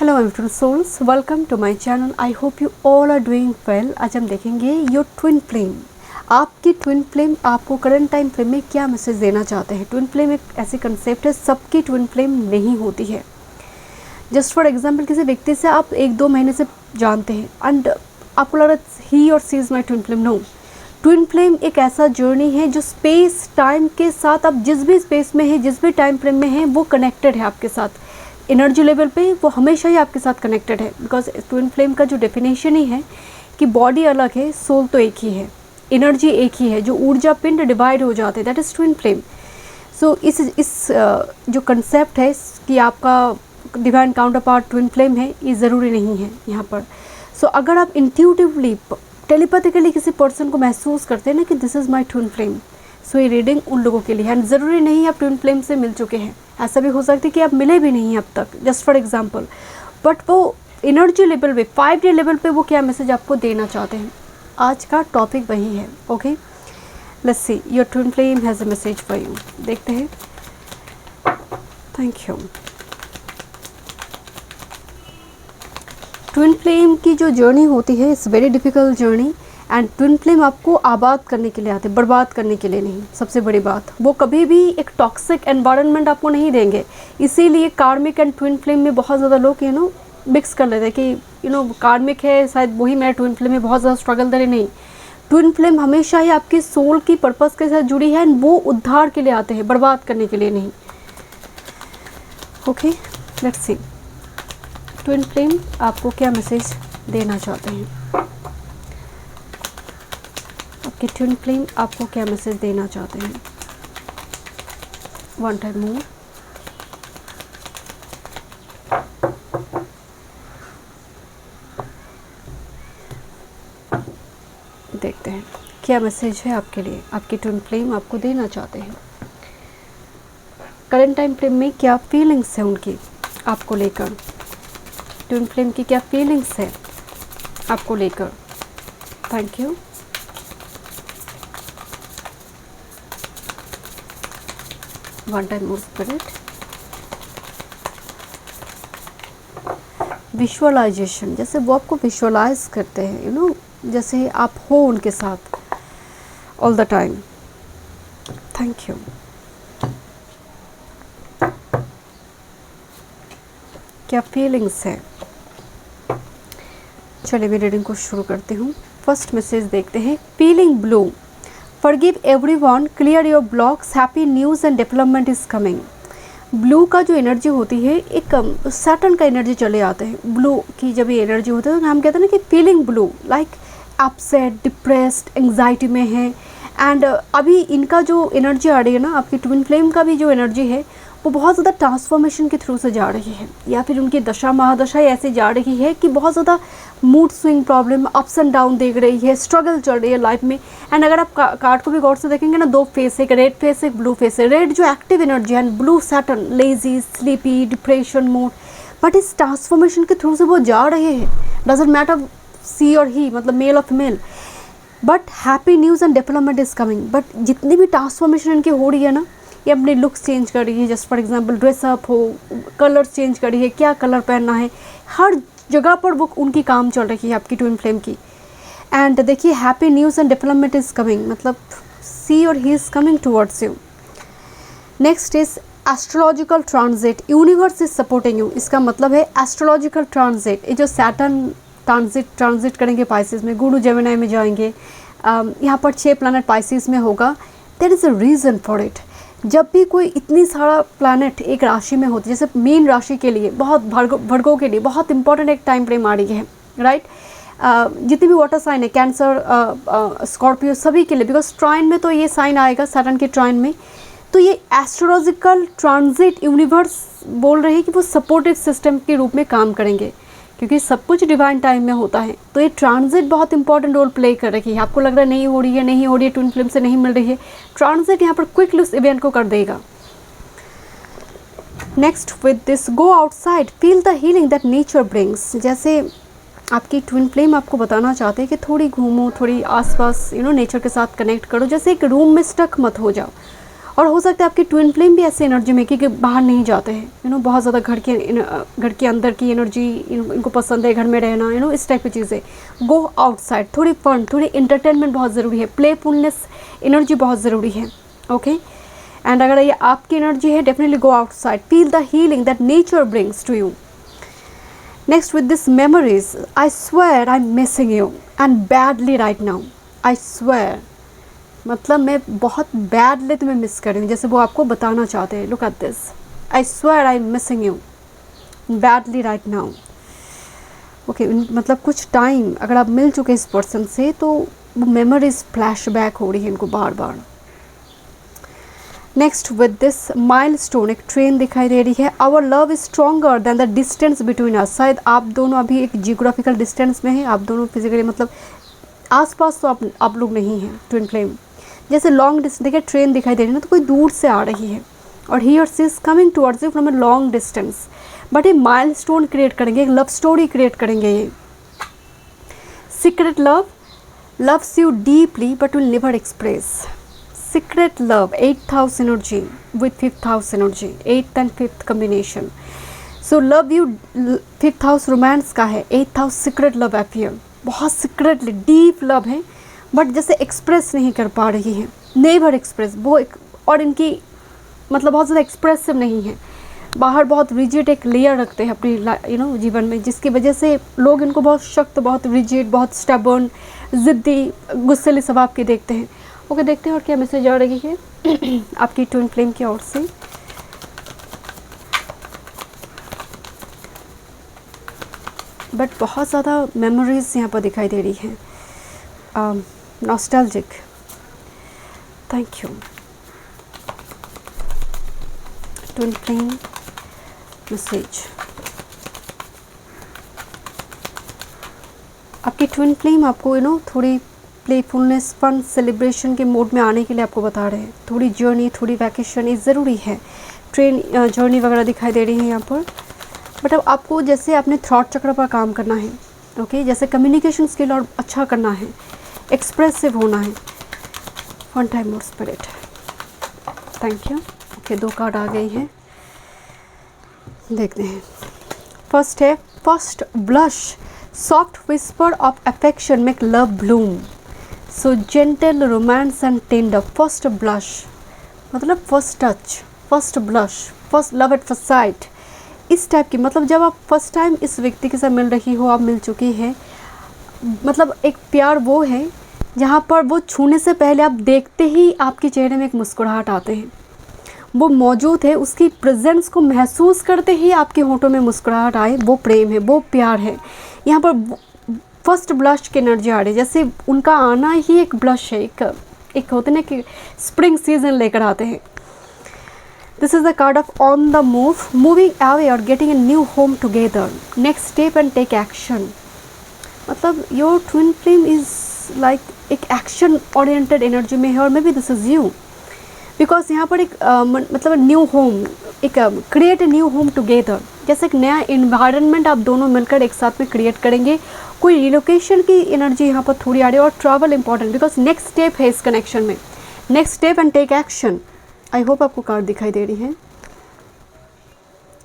Hello my beautiful souls, welcome to my channel. I hope you all are doing well. आज हम देखेंगे your twin flame. आपकी twin flame आपको current time frame में क्या message देना चाहते हैं। ट्विन फ्लेम एक ऐसी कंसेप्ट है, सबकी ट्विन फ्लेम नहीं होती है। जस्ट फॉर एग्जाम्पल, किसी व्यक्ति से आप 1-2 महीने से जानते हैं एंड आपको लग रहा है ही और she is my twin flame. No, twin flame एक ऐसा जर्नी है जो स्पेस टाइम के साथ, आप जिस भी स्पेस में है, जिस भी टाइम फ्रेम में है, वो कनेक्टेड है आपके साथ। एनर्जी लेवल पे वो हमेशा ही आपके साथ कनेक्टेड है। बिकॉज ट्विन फ्लेम का जो डेफिनेशन ही है कि बॉडी अलग है, सोल तो एक ही है, एनर्जी एक ही है, जो ऊर्जा पिंड डिवाइड हो जाते हैं, दैट इज़ ट्विन फ्लेम। सो इस जो कंसेप्ट है कि आपका divine counter part twin flame है, ये ज़रूरी नहीं है यहाँ पर। सो अगर आप इंट्यूटिवली टेलीपैथिकली किसी पर्सन को महसूस करते हैं ना कि this is my twin flame, so ये रीडिंग उन लोगों के लिए है। ज़रूरी नहीं आप ट्विन फ्लेम से मिल चुके हैं, ऐसा भी हो सकता है कि आप मिले भी नहीं अब तक, जस्ट फॉर एग्जांपल। बट वो एनर्जी लेवल पे, 5D लेवल पे वो क्या मैसेज आपको देना चाहते हैं, आज का टॉपिक वही है। Okay, let's see your twin flame has a message for you. देखते हैं। Thank you. ट्विन फ्लेम की जो जर्नी होती है, it's very difficult journey. And twin flame आपको आबाद करने के लिए आते हैं, बर्बाद करने के लिए नहीं। सबसे बड़ी बात, वो कभी भी एक टॉक्सिक एनवायरनमेंट आपको नहीं देंगे। इसीलिए कार्मिक एंड ट्विन फ्लेम में बहुत ज़्यादा लोग मिक्स कर लेते हैं कि कार्मिक है, शायद वही मेरा ट्विन फ्लेम में बहुत ज़्यादा स्ट्रगल दे रहे। नहीं, ट्विन फ्लेम हमेशा ही आपकी सोल की पर्पस के साथ जुड़ी है एंड वो उद्धार के लिए आते हैं, बर्बाद करने के लिए नहीं। Okay, let's see twin flame आपको क्या मैसेज देना चाहते हैं। आपके ट्विन फ्लेम आपको क्या मैसेज देना चाहते हैं। वन टाइम मोर। देखते हैं क्या मैसेज है आपके लिए, आपकी ट्विन फ्लेम आपको देना चाहते हैं। करंट टाइम फ्रेम में क्या फीलिंग्स है उनकी आपको लेकर, ट्विन फ्लेम की क्या फीलिंग्स है आपको लेकर। Thank you. One time more spirit. Visualisation, जैसे वो आपको विजुअलाइज करते हैं, जैसे आप हो उनके साथ all the time. Thank you. क्या फीलिंग्स है। चलिए मैं रीडिंग को शुरू करती हूँ। फर्स्ट मैसेज देखते हैं। Feeling blue, Forgive everyone, clear your blocks, happy news and development is coming। Blue का जो एनर्जी होती है, एक सैटर्न का एनर्जी चले आते हैं। ब्लू की जब ये एनर्जी होती है तो हम कहते हैं ना कि feeling blue, like upset, depressed, anxiety में है। एंड अभी इनका जो एनर्जी आ रही है ना, आपकी ट्विन फ्लेम का भी जो एनर्जी है वो बहुत ज़्यादा ट्रांसफॉर्मेशन के थ्रू से जा रही है, या फिर उनकी दशा महादशा ऐसे जा रही है कि बहुत ज़्यादा mood swing problem, ups and down देख रही है, स्ट्रगल चल रही है लाइफ में। एंड अगर आप कार्ड को भी गौर से देखेंगे ना, 2 फेस है, एक रेड फेस एक ब्लू फेस है। रेड जो एक्टिव एनर्जी है, blue Saturn lazy, sleepy, depression mode. But इस ट्रांसफॉर्मेशन के थ्रू से वो जा रहे हैं। डजंट मैटर सी और ही, मतलब मेल और female, but happy news and development is coming. But जितनी भी ट्रांसफॉर्मेशन इनकी हो रही है ना, ये अपने लुक्स चेंज कर रही है। जस्ट फॉर एग्जांपल ड्रेसअप हो, कलर चेंज कर रही है, क्या कलर पहनना है, हर जगह पर वो उनकी काम चल रही है आपकी ट्विन फ्लेम की। एंड देखिए, happy news and development is coming, मतलब सी और he is coming towards you. Next is astrological transit, universe is supporting you. इसका मतलब है एस्ट्रोलॉजिकल ट्रांजिट, ये जो सैटर्न ट्रांजिट करेंगे पाइसिस में, गुरु जेमिनी में जाएंगे, यहाँ पर 6 प्लैनेट पाइसिस में होगा। There is a reason for it. जब भी कोई इतनी सारा प्लैनेट एक राशि में होती है, जैसे मीन राशि के लिए बहुत, भर्गो के लिए बहुत इंपॉर्टेंट एक टाइम फ्रेम आ रही है, राइट। जितनी भी वाटर साइन है, कैंसर, स्कॉर्पियो, सभी के लिए, बिकॉज ट्राइन में तो ये साइन आएगा, सैटर्न के ट्राइन में। तो ये एस्ट्रोलॉजिकल ट्रांजिट यूनिवर्स बोल रहे हैं कि वो सपोर्टिव सिस्टम के रूप में काम करेंगे, क्योंकि सब कुछ डिवाइन टाइम में होता है। तो ये ट्रांजिट बहुत इंपॉर्टेंट रोल प्ले कर रही है। आपको लग रहा है नहीं हो रही है, ट्विन फ्लेम से नहीं मिल रही है, ट्रांजिट यहाँ पर क्विकली उस इवेंट को कर देगा। Next with this, go outside, feel the healing that nature brings. जैसे आपकी ट्विन फ्लेम आपको बताना चाहते हैं कि थोड़ी घूमो, थोड़ी आसपास नेचर के साथ कनेक्ट करो। जैसे एक रूम में स्टक मत हो जाओ, और हो सकता है आपके ट्विन फ्लेम भी ऐसे एनर्जी में कि बाहर नहीं जाते हैं, बहुत ज़्यादा घर के अंदर की एनर्जी इनको पसंद है, घर में रहना, इस टाइप की चीज़ें। गो आउटसाइड, थोड़ी फन, थोड़ी इंटरटेनमेंट बहुत ज़रूरी है, प्लेफुलनेस एनर्जी बहुत ज़रूरी है। ओके, एंड अगर ये आपकी एनर्जी है, definitely go outside, feel the healing that nature brings to you. Next, with this memories, I swear I am missing you and badly right now. I swear मतलब मैं बहुत बैडली तुम्हें miss कर रही हूँ, जैसे वो आपको बताना चाहते हैं। Look at this, I swear I am missing you badly right now. Okay, मतलब कुछ टाइम अगर आप मिल चुके इस पर्सन से तो वो मेमोरीज फ्लैशबैक हो रही है इनको बार बार। नेक्स्ट, विद दिस माइलस्टोन, एक ट्रेन दिखाई दे रही है। Our love is stronger than the distance between us. शायद आप दोनों अभी एक जियोग्राफिकल डिस्टेंस में हैं, आप दोनों फिजिकली मतलब आसपास तो आप लोग नहीं हैं ट्विन फ्लेम। जैसे लॉन्ग डिस्टेंस, देखिए ट्रेन दिखाई दे रही है ना, तो कोई दूर से आ रही है और ही और she is coming towards you from a long distance. But ये माइलस्टोन क्रिएट करेंगे, एक लव स्टोरी क्रिएट करेंगे। ये secret love loves you deeply but will never express. Secret love, 8th house energy with 5th house energy, 8th and 5th combination. So love you, 5th house romance का है, 8th house secret love affair, बहुत secretly deep love है but जैसे express नहीं कर पा रही है, नेवर एक्सप्रेस वो एक, और इनकी मतलब बहुत ज़्यादा एक्सप्रेसिव नहीं है, बाहर बहुत रिजिड एक लेयर रखते हैं अपनी जीवन में, जिसकी वजह से लोग इनको बहुत सख्त, बहुत रिजिड, बहुत स्टबर्न, ज़िद्दी, गुस्सेले स्वभाव के देखते हैं। ओके, देखते हैं और क्या मैसेज आ रही है आपकी ट्विन फ्लेम की ओर से। बट बहुत ज़्यादा मेमोरीज यहाँ पर दिखाई दे रही हैं, nostalgic. Thank you twin flame message. आपकी ट्विन फ्लेम आपको थोड़ी प्लेफुलनेस, फन, सेलिब्रेशन के मोड में आने के लिए आपको बता रहे हैं। थोड़ी जर्नी, थोड़ी वैकेशन ये ज़रूरी है। ट्रेन जर्नी वगैरह दिखाई दे रही है यहाँ पर। बट अब आपको जैसे अपने थॉट चक्र पर काम करना है। ओके, जैसे कम्युनिकेशन स्किल और अच्छा करना है, एक्सप्रेसिव होना है। One time more spirit, thank you. Okay, 2 card आ गई हैं, देखते हैं। फर्स्ट है first blush, soft whisper of affection make love bloom, so gentle romance and tender. First blush मतलब first touch, first blush, first love at first sight, इस type की। मतलब जब आप फर्स्ट टाइम इस व्यक्ति के साथ मिल रही हो, आप मिल चुकी है, मतलब एक प्यार वो है जहाँ पर वो छूने से पहले आप देखते ही आपके चेहरे में एक मुस्कुराहट आते हैं, वो मौजूद है, उसकी प्रेजेंस को महसूस करते ही आपके होंठों में मुस्कुराहट आए, वो प्रेम है, वो प्यार है। यहाँ पर फर्स्ट ब्लश की एनर्जी आ रही है, जैसे उनका आना ही एक ब्लश है, एक होते ना कि स्प्रिंग सीजन लेकर आते हैं। This is the card of on the move, moving away और getting a new home together, next step and take action. मतलब your twin flame is like एक एक्शन ओरिएंटेड एनर्जी में है, और maybe this is you, because यहाँ पर एक मतलब न्यू होम, एक create a new home together, जैसे एक नया इन्वायरमेंट आप दोनों मिलकर एक साथ में क्रिएट करेंगे। कोई रिलोकेशन की एनर्जी यहाँ पर थोड़ी आ रही है, और travel important, because next step है इस कनेक्शन में, next step and take action. I hope आपको कार्ड दिखाई दे रही है,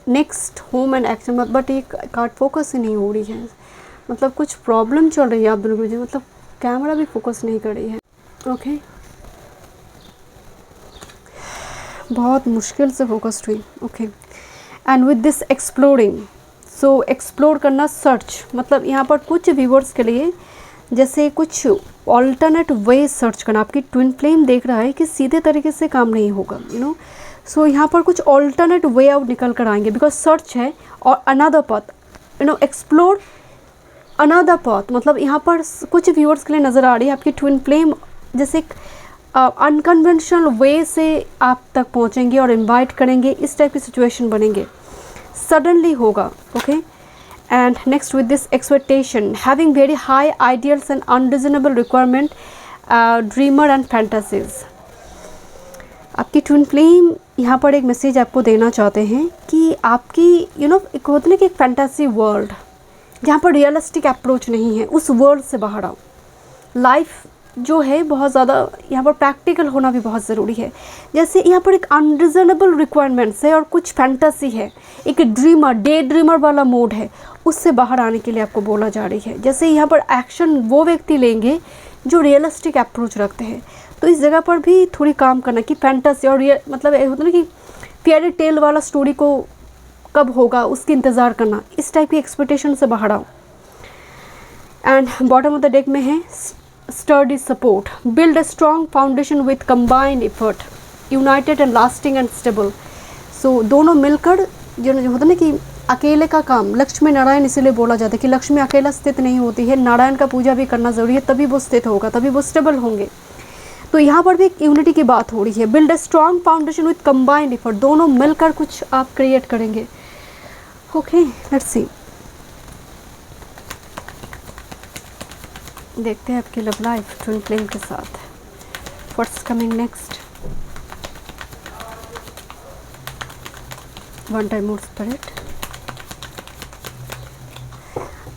next home and action. But ये कार्ड फोकस ही नहीं हो रही है, मतलब कुछ प्रॉब्लम चल रही है आप दोनों को, मतलब कैमरा भी फोकस नहीं कर रही है। ओके, बहुत मुश्किल से फोकस्ड हुई। Okay, and with this exploring, so explore करना, सर्च, मतलब यहाँ पर कुछ व्यूअर्स के लिए जैसे कुछ ऑल्टरनेट वे सर्च करना। आपकी ट्विन फ्लेम देख रहा है कि सीधे तरीके से काम नहीं होगा, सो यहाँ पर कुछ ऑल्टरनेट वे आउट निकल कर आएंगे, बिकॉज सर्च है और another path, explore another path. मतलब यहाँ पर कुछ व्यूअर्स के लिए नज़र आ रही है आपकी ट्विन फ्लेम जैसे अनकन्वेंशनल वे से आप तक पहुँचेंगे और इनवाइट करेंगे, इस टाइप की सिचुएशन बनेंगे, सडनली होगा। Okay, and next with this expectation, having very high ideals and unreasonable requirement, dreamer and fantasies. आपकी ट्विन फ्लेम यहाँ पर एक मैसेज आपको देना चाहते हैं कि आपकी एक होता है कि एक फैंटासी वर्ल्ड जहाँ पर रियलिस्टिक अप्रोच नहीं है, उस वर्ल्ड से बाहर आओ। लाइफ जो है बहुत ज़्यादा यहाँ पर प्रैक्टिकल होना भी बहुत ज़रूरी है। जैसे यहाँ पर एक अनरिजनेबल रिक्वायरमेंट्स है और कुछ फैंटेसी है, एक ड्रीमर, डे ड्रीमर वाला मोड है, उससे बाहर आने के लिए आपको बोला जा रही है। जैसे यहाँ पर एक्शन वो व्यक्ति लेंगे जो रियलिस्टिक अप्रोच रखते हैं, तो इस जगह पर भी थोड़ी काम करना कि फैंटेसी और मतलब होता ना कि फेयरी टेल वाला स्टोरी को कब होगा उसकी इंतज़ार करना, इस टाइप की एक्सपेक्टेशन से बाहर आओ। And bottom of the deck में है sturdy support, build a strong foundation with combined effort, united and lasting and stable. So दोनों मिलकर जो होता ना कि अकेले का काम, लक्ष्मी नारायण इसीलिए बोला जाता है कि लक्ष्मी अकेला स्थित नहीं होती है, नारायण का पूजा भी करना ज़रूरी है, तभी वो स्थित होगा, तभी वो स्टेबल होंगे। तो यहाँ पर भी एक यूनिटी की बात हो रही है, build a strong foundation with combined effort, दोनों मिलकर कुछ आप क्रिएट करेंगे। ओके, लेट्स सी, देखते हैं आपकी लव लाइफ ट्विन फ्लेम के साथ, what's coming next. One time more spirit.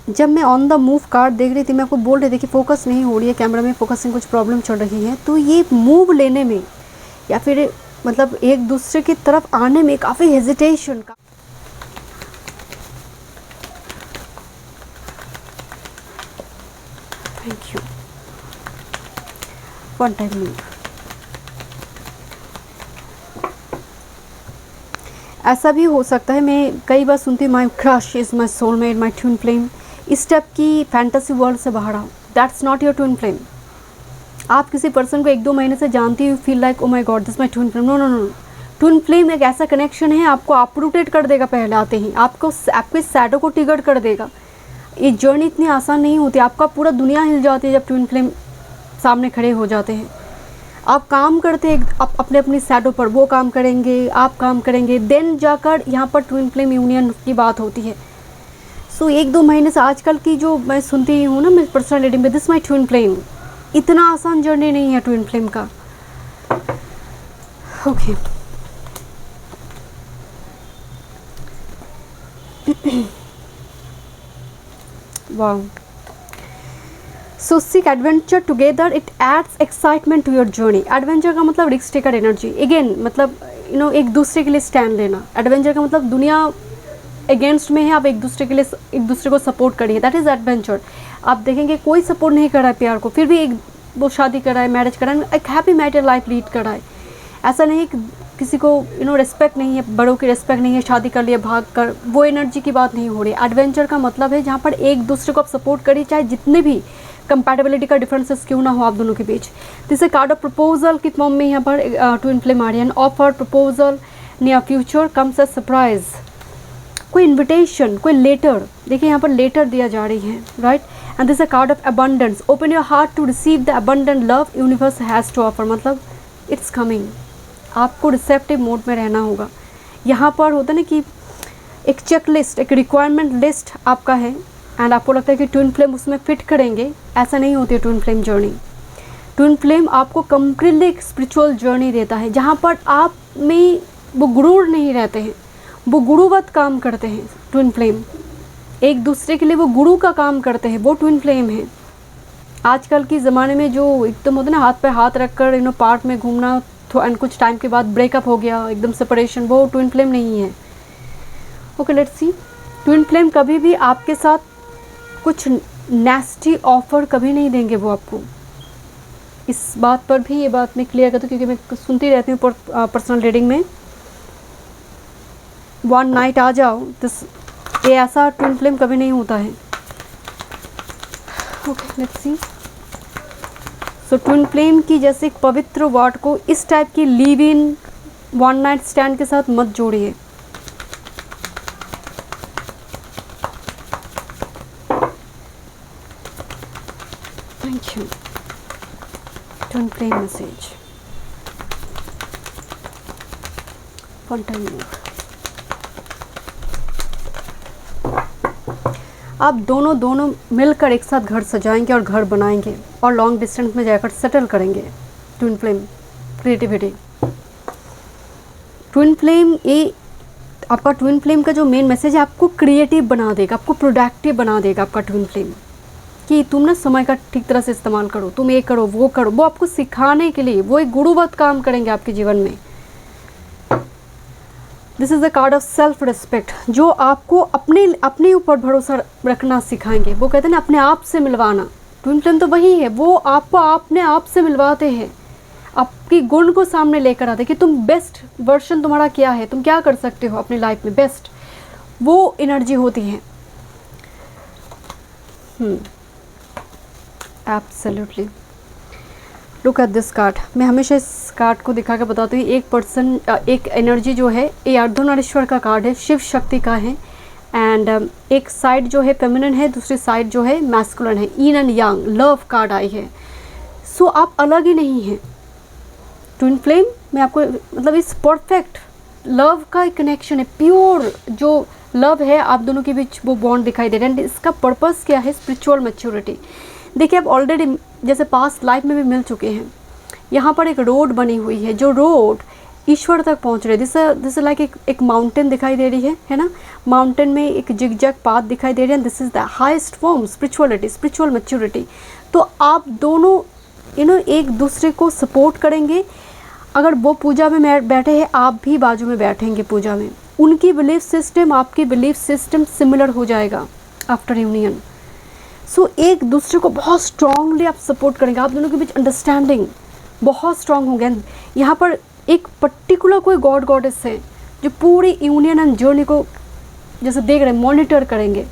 जब मैं ऑन द मूव कार्ड देख रही थी, मैं आपको बोल रही थी कि फोकस नहीं हो रही है कैमरा में, फोकसिंग कुछ प्रॉब्लम चल रही है, तो ये मूव लेने में या फिर मतलब एक दूसरे की तरफ आने में काफ़ी हेजिटेशन का। Thank you. One time move. ऐसा भी हो सकता है, मैं कई बार सुनती हूँ my crush is my soulmate, my twin flame, इस टाइप की फैंटेसी वर्ल्ड से बाहर आओ। That's not your twin flame. आप किसी पर्सन को 1-2 महीने से जानती हो, feel like oh my God this my twin flame, no no no. Twin flame एक ऐसा कनेक्शन है, आपको अपरूटेड कर देगा पहले आते ही, आपको आपके सैडो को ट्रिगर कर देगा। ये जर्नी इतनी आसान नहीं होती, आपका पूरा दुनिया हिल जाती है जब ट्विन फ्लेम सामने खड़े हो जाते हैं। आप काम करते हैं अपने अपनी सैडो पर, वो काम करेंगे, आप काम करेंगे, देन जाकर यहाँ पर ट्विन फ्लेम यूनियन की बात होती है। सो 1-2 महीने से आजकल की जो मैं सुनती हूँ ना, मैं पर्सनल रीडिंग में, दिस माई ट्विन फ्लेम, इतना आसान जर्नी नहीं है ट्विन फ्लेम का। Okay, wow. So seek adventure together, it adds excitement to your journey. Adventure का मतलब रिस्क टेकर एनर्जी, अगेन मतलब एक दूसरे के लिए स्टैंड लेना। एडवेंचर का मतलब दुनिया अगेंस्ट में है, आप एक दूसरे के लिए एक दूसरे को सपोर्ट करिए, दैट इज़ एडवेंचर। आप देखेंगे कोई सपोर्ट नहीं कर रहा है प्यार को, फिर भी वो शादी कराए, मैरिज कराए, एक हैप्पी मैरिड लाइफ लीड कराए। ऐसा नहीं कि किसी को रिस्पेक्ट नहीं है, बड़ों की रिस्पेक्ट नहीं है, शादी कर लिए भाग कर, वो एनर्जी की बात नहीं हो रही। एडवेंचर का मतलब है जहाँ पर एक दूसरे को आप सपोर्ट करिए, चाहे जितने भी कंपैटिबिलिटी का डिफरेंसेस क्यों ना हो आप दोनों के बीच। जैसे कार्ड ऑफ प्रपोजल की फॉर्म में यहाँ पर ट्विन फ्लेम आ रही है। Offer proposal near future comes a surprise, कोई इन्विटेशन, कोई लेटर, देखिए यहाँ पर लेटर दिया जा रही है, right. And this a card of abundance, open your heart to receive the abundant love universe has to offer, मतलब इट्स कमिंग। आपको रिसेप्टिव मोड में रहना होगा। यहाँ पर होता है ना कि एक चेक लिस्ट, एक रिक्वायरमेंट लिस्ट आपका है, एंड आपको लगता है कि ट्विन फ्लेम उसमें फिट करेंगे। ऐसा नहीं होती है twin flame journey. Twin flame आपको कम्प्लीटली एक स्पिरिचुअल जर्नी देता है, जहाँ पर आप में वो गुरूर नहीं रहते हैं, वो गुरुवत काम करते हैं। ट्विन फ्लेम एक दूसरे के लिए वो गुरु का काम करते हैं, वो ट्विन फ्लेम है। आजकल के ज़माने में जो एकदम होता है ना, हाथ पे हाथ रख कर पार्क में घूमना, एंड कुछ टाइम के बाद ब्रेकअप हो गया, एकदम सेपरेशन, वो ट्विन फ्लेम नहीं है। Okay, let's see. Twin flame कभी भी आपके साथ कुछ नेस्टी ऑफर कभी नहीं देंगे वो आपको। इस बात पर भी ये बात मैं क्लियर करती हूँ, क्योंकि मैं सुनती रहती हूँ पर्सनल रीडिंग में, वन नाइट आ जाओ, ये ऐसा ट्विन फ्लेम कभी नहीं होता है। Okay, let's see. So twin flame की जैसे एक पवित्र वर्ड को इस टाइप की live in one night stand के साथ मत जोड़िए। Thank you. Twin flame message, one time मोर। आप दोनों मिलकर एक साथ घर सजाएंगे और घर बनाएंगे और लॉन्ग डिस्टेंस में जाकर सेटल करेंगे। Twin flame creativity, twin flame, ये आपका ट्विन फ्लेम का जो मेन मैसेज है, आपको क्रिएटिव बना देगा, आपको प्रोडक्टिव बना देगा आपका ट्विन फ्लेम। कि तुम ना समय का ठीक तरह से इस्तेमाल करो, तुम ये करो वो करो, वो आपको सिखाने के लिए, वो एक गुरुवत काम करेंगे आपके जीवन में। This is the card of self respect, जो आपको अपने ऊपर भरोसा रखना सिखाएंगे। वो कहते हैं ना अपने आप से मिलवाना, ट्विन फ्लेम तो वही है, वो आपको अपने आप से मिलवाते हैं, आपकी गुण को सामने लेकर आते हैं कि तुम बेस्ट वर्जन तुम्हारा क्या है, तुम क्या कर सकते हो अपनी लाइफ में बेस्ट, वो एनर्जी होती है। Absolutely. Look at this card. मैं हमेशा इस कार्ड को दिखा के बताती हूँ। एक पर्सन, एक एनर्जी जो है, ये अर्धनारीश्वर का कार्ड है, शिव शक्ति का है। एंड एक साइड जो है फेमिनिन है, दूसरी साइड जो है मैस्कुलिन है, yin and yang, love card आई है। सो आप अलग ही नहीं हैं। ट्विन फ्लेम में आपको मतलब इस परफेक्ट लव का एक कनेक्शन है, प्योर जो लव है आप दोनों के बीच, वो बॉन्ड दिखाई दे रहा है। एंड इसका पर्पस क्या है? Spiritual maturity. देखिए आप ऑलरेडी जैसे पास्ट लाइफ में भी मिल चुके हैं। यहाँ पर एक रोड बनी हुई है, जो रोड ईश्वर तक पहुँच रही है। दिस लाइक एक माउंटेन दिखाई दे रही है ना। माउंटेन में एक जिगजैग पाथ दिखाई दे रही है। This is the highest form spirituality, spiritual maturity. तो आप दोनों एक दूसरे को सपोर्ट करेंगे। अगर वो पूजा में बैठे हैं, आप भी बाजू में बैठेंगे पूजा में। उनकी बिलीफ सिस्टम, आपकी बिलीफ सिस्टम सिमिलर हो जाएगा आफ्टर यूनियन। सो एक दूसरे को बहुत स्ट्रांगली आप सपोर्ट करेंगे। आप दोनों के बीच अंडरस्टैंडिंग बहुत स्ट्रांग होंगे। यहाँ पर एक पर्टिकुलर कोई गॉड गॉडेस है जो पूरी यूनियन एंड जर्नी को जैसे देख रहे हैं, मॉनिटर करेंगे।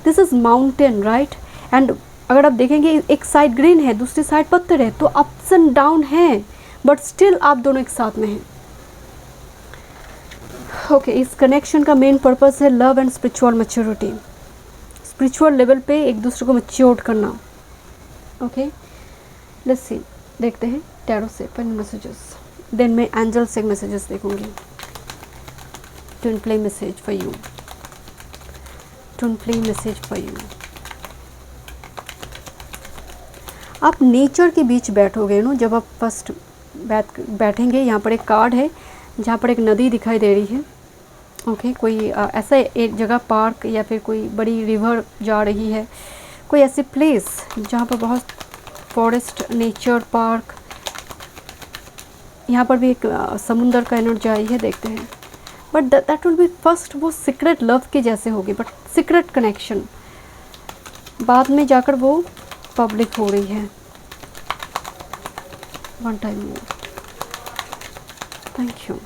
This is mountain, right. And अगर आप देखेंगे एक साइड ग्रीन है, दूसरी साइड पत्थर है, तो अप्स एंड डाउन है, बट स्टिल आप दोनों एक साथ में हैं। ओके, इस कनेक्शन का मेन पर्पस है love and spiritual maturity. Spiritual level पे एक दूसरे को मैच्योर करना। ओके, लेट्स सी, देखते हैं टैरो से पेन मैसेजेस, देन मैं एंजल से मैसेजेस देखूंगी। Twin flame message for you, twin flame message for you. आप नेचर के बीच बैठोगे नो, जब आप फर्स्ट बैठेंगे। यहाँ पर एक कार्ड है जहाँ पर एक नदी दिखाई दे रही है। ओके, कोई ऐसा एक जगह पार्क या फिर कोई बड़ी रिवर जा रही है, कोई ऐसी प्लेस जहाँ पर बहुत फॉरेस्ट, नेचर, पार्क। यहाँ पर भी एक समुंदर का एनर्जी आई है, देखते हैं। But that will be first, वो सीक्रेट लव के जैसे होगी, बट सीक्रेट कनेक्शन। बाद में जाकर वो पब्लिक हो रही है। One time more, thank you.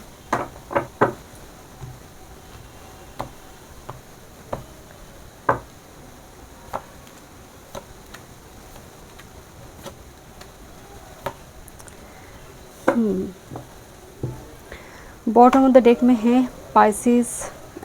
Bottom of the deck में है Pisces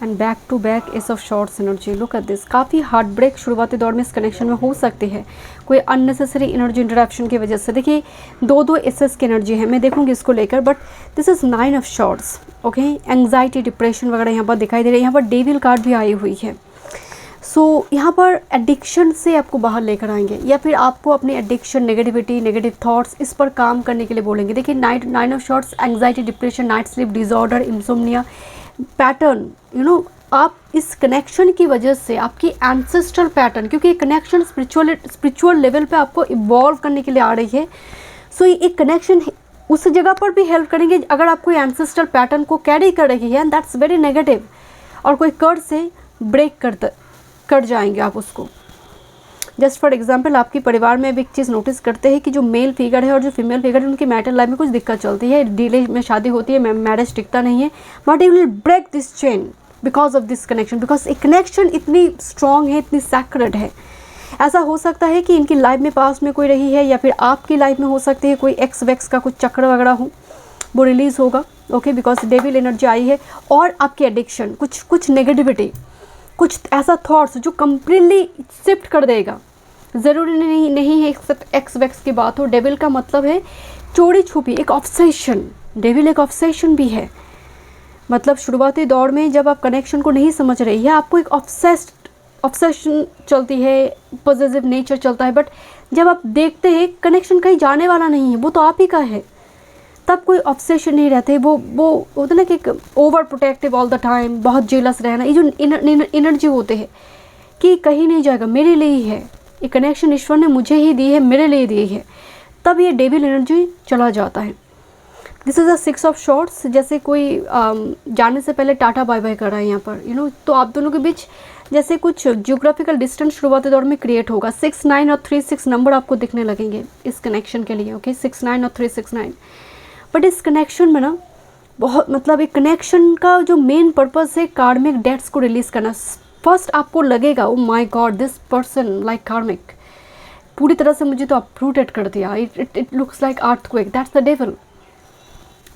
and back to back ace of swords energy. Look at this. काफ़ी हार्ट ब्रेक शुरुआती दौर में इस कनेक्शन में हो सकती है, कोई अननेसेसरी एनर्जी इंटरप्शन की वजह से। देखिए दो एसेस की एनर्जी है, मैं देखूंगी इसको लेकर। But this is 9 of shorts. Okay, anxiety, depression वगैरह यहाँ पर दिखाई दे रही है। यहाँ पर डेविल कार्ड भी आई हुई है। सो यहाँ पर एडिक्शन से आपको बाहर लेकर आएंगे, या फिर आपको अपनी एडिक्शन, नेगेटिविटी, नेगेटिव थॉट्स, इस पर काम करने के लिए बोलेंगे। देखिए 9 of shorts, anxiety, depression, night sleep disorder, insomnia pattern. आप इस कनेक्शन की वजह से आपकी एंसेस्ट्रल पैटर्न, क्योंकि ये कनेक्शन स्पिरिचुअल लेवल पे आपको इवॉल्व करने के लिए आ रही है। सो ये एक कनेक्शन उस जगह पर भी हेल्प करेंगे अगर आप कोई एंसेस्ट्रल पैटर्न को कैरी कर रही है, एंड दैट्स वेरी नेगेटिव, और कोई कर्ज से ब्रेक कर जाएंगे आप उसको। जस्ट फॉर एग्जांपल, आपके परिवार में भी एक चीज़ नोटिस करते हैं कि जो मेल फिगर है और जो फीमेल फिगर है, उनकी मैरिटल लाइफ में कुछ दिक्कत चलती है, डिले में शादी होती है, मैरिज टिकता नहीं है। But you will break this chain because of this connection, because एक कनेक्शन इतनी स्ट्रॉन्ग है, इतनी सैक्रेड है। ऐसा हो सकता है कि इनकी लाइफ में पास में कोई रही है, या फिर आपकी लाइफ में हो सकती है कोई एक्स वैक्स का कुछ चक्र वगैरह हो, वो रिलीज़ होगा। ओके, बिकॉज डेविल एनर्जी आई है। और आपकी एडिक्शन, कुछ नेगेटिविटी, कुछ ऐसा थॉट्स जो कम्प्लीटली शिफ्ट कर देगा। ज़रूरी नहीं है एक्स वैक्स की बात हो। डेविल का मतलब है चोरी छुपी एक ऑब्सेशन। डेविल एक ऑब्सेशन भी है। मतलब शुरुआती दौर में जब आप कनेक्शन को नहीं समझ रही है, आपको एक ऑब्सेशन चलती है, पॉजिटिव नेचर चलता है। बट जब आप देखते हैं कनेक्शन कहीं जाने वाला नहीं है, वो तो आप ही का है, तब कोई ऑब्सेशन नहीं रहते। वो होता ना कि over protective all the time, बहुत जेलस रहना, ये जो एनर्जी होते हैं कि कहीं नहीं जाएगा, मेरे लिए ही है, ये कनेक्शन ईश्वर ने मुझे ही दी है, मेरे लिए दी है, तब ये डेविल एनर्जी चला जाता है। This is a 6 of shorts, जैसे कोई जाने से पहले टाटा बाय बाय कर रहा है यहाँ पर, यू नो। तो आप दोनों के बीच जैसे कुछ जियोग्राफिकल डिस्टेंस शुरुआती दौर में क्रिएट होगा। 6, 9 और 3, 6 नंबर आपको दिखने लगेंगे इस कनेक्शन के लिए, ओके। 6, 9 और 3, 6, 9। बट इस कनेक्शन में ना बहुत मतलब एक कनेक्शन का जो मेन पर्पस है कार्मिक डेट्स को रिलीज़ करना। फर्स्ट आपको लगेगा oh my God this person like कार्मिक, पूरी तरह से मुझे तो अप्रूटेड कर दिया, it looks like earthquake, that's the devil.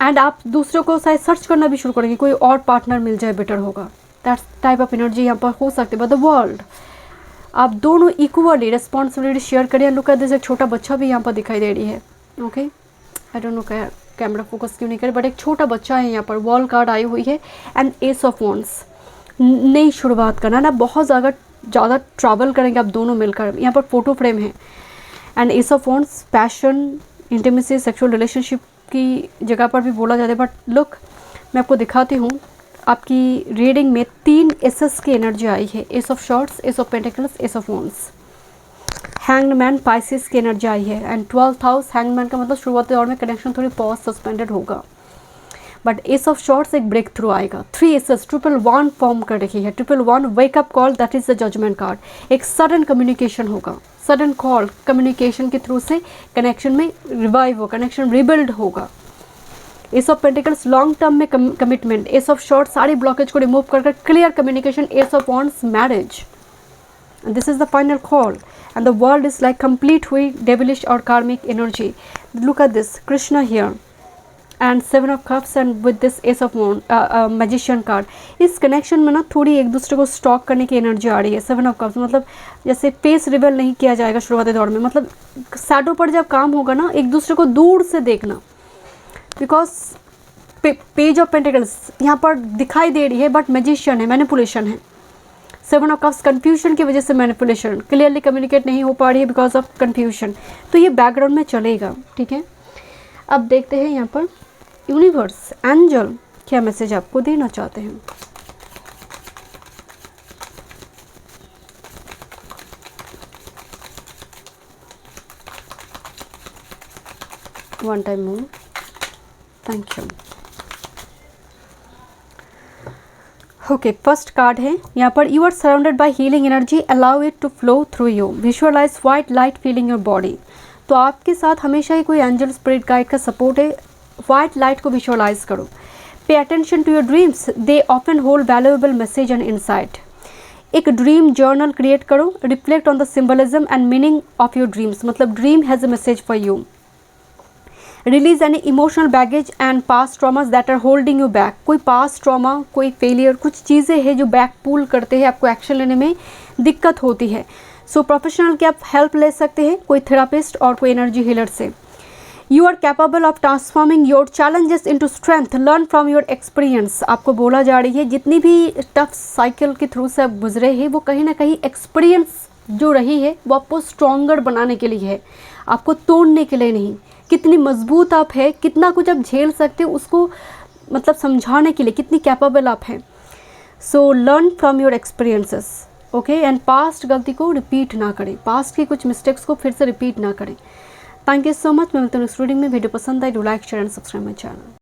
And आप दूसरों को शायद सर्च करना भी शुरू करेंगे, कोई और पार्टनर मिल जाए बेटर होगा, दैट्स टाइप ऑफ एनर्जी यहाँ पर हो सकती है। बट द वर्ल्ड, आप दोनों इक्वली रिस्पॉन्सिबिलिटी शेयर करिए। लुक एट दिस, एक छोटा बच्चा भी यहाँ पर दिखाई दे रही है, okay. I don't know camera focus क्यों नहीं करे, बट एक छोटा बच्चा है यहाँ पर। वॉल कार्ड आई हुई है एंड एस ऑफ वॉन्ड्स, नई शुरुआत करना ना, बहुत ज़्यादा ट्रैवल करेंगे आप दोनों मिलकर। यहाँ पर फोटो फ्रेम है and S of wands, passion, intimacy, sexual relationship की जगह पर भी बोला जाता है। बट लुक, मैं आपको दिखाती हूँ, आपकी रीडिंग में 3 एसेस की एनर्जी आई है। S of shorts, S of pentacles, S of wands. Hanged man, Pisces की एनर्जी आई है and 12th house. Hanged man का मतलब शुरुआती दौर में कनेक्शन थोड़ी पॉज सस्पेंडेड होगा, बट एस ऑफ शॉर्ट्स एक ब्रेक थ्रू आएगा। 3 एसेस, 111 फॉर्म कर रही है। 111 wake up call, that is the judgement card. एक सडन कम्युनिकेशन होगा, सडन कॉल, कम्युनिकेशन के थ्रू से कनेक्शन में रिवाइव हो, कनेक्शन रिबिल्ड होगा। Ace of pentacles, long term में कमिटमेंट। एस ऑफ शॉर्ट, सारी ब्लॉकेज को रिमूव कर clear communication. Ace of wands, marriage. This is the final call and the world is like complete हुई devilish और karmic energy. Look at this, Krishna here and 7 of cups and with this ace of magician card. इस connection में ना थोड़ी एक दूसरे को stock करने की एनर्जी आ रही है। 7 of cups मतलब जैसे फेस रिवेल नहीं किया जाएगा शुरुआती दौर में, मतलब शैडो पर जब काम होगा ना, एक दूसरे को दूर से देखना। बिकॉज पेज ऑफ पेंटिकल्स यहाँ पर दिखाई दे रही है बट मैजिशियन है, मैनिपुलेशन है। 7 ऑफ कप्स, कन्फ्यूजन की वजह से मैनिपुलेशन, क्लियरली कम्युनिकेट नहीं हो पा रही है बिकॉज ऑफ कन्फ्यूजन। तो ये बैकग्राउंड में चलेगा, ठीक है। अब देखते हैं यहाँ पर यूनिवर्स, एंजल क्या मैसेज आपको देना चाहते हैं। One time move, thank you. Okay, first card है यहाँ पर, you are surrounded by healing energy, allow it to flow through you, visualise white light feeling your body. तो आपके साथ हमेशा ही कोई एंजल स्पिरिट गाइड का सपोर्ट है। व्हाइट लाइट को विजुअलाइज करो। Pay attention to your dreams, they often hold valuable message and insight. एक ड्रीम जर्नल क्रिएट करो, reflect on the symbolism and meaning of your dreams, मतलब dream has a message for you. Release any emotional baggage and past traumas that are holding you back. कोई past trauma, कोई failure, कुछ चीज़ें हैं जो back पुल करते हैं, आपको एक्शन लेने में दिक्कत होती है। सो प्रोफेशनल की आप हेल्प ले सकते हैं, कोई थेरापिस्ट और कोई एनर्जी हीलर से। You are capable of transforming your challenges into strength, learn from your experience. आपको बोला जा रही है जितनी भी टफ साइकिल के थ्रू से आप गुजरे हैं वो कहीं ना कहीं एक्सपीरियंस जो रही है वो आपको स्ट्रॉन्गर बनाने के लिए है, आपको तोड़ने के लिए नहीं। कितनी मजबूत आप है, कितना कुछ आप झेल सकते हो उसको मतलब समझाने के लिए कितनी कैपेबल आप हैं। So learn from your experiences, okay. And past गलती को रिपीट ना करें, पास्ट की कुछ मिस्टेक्स को फिर से रिपीट ना करें। Thank you so much. मैं मिलती हूँ नेक्स्ट रीडिंग में। वीडियो पसंद आए, do like, share and subscribe my channel.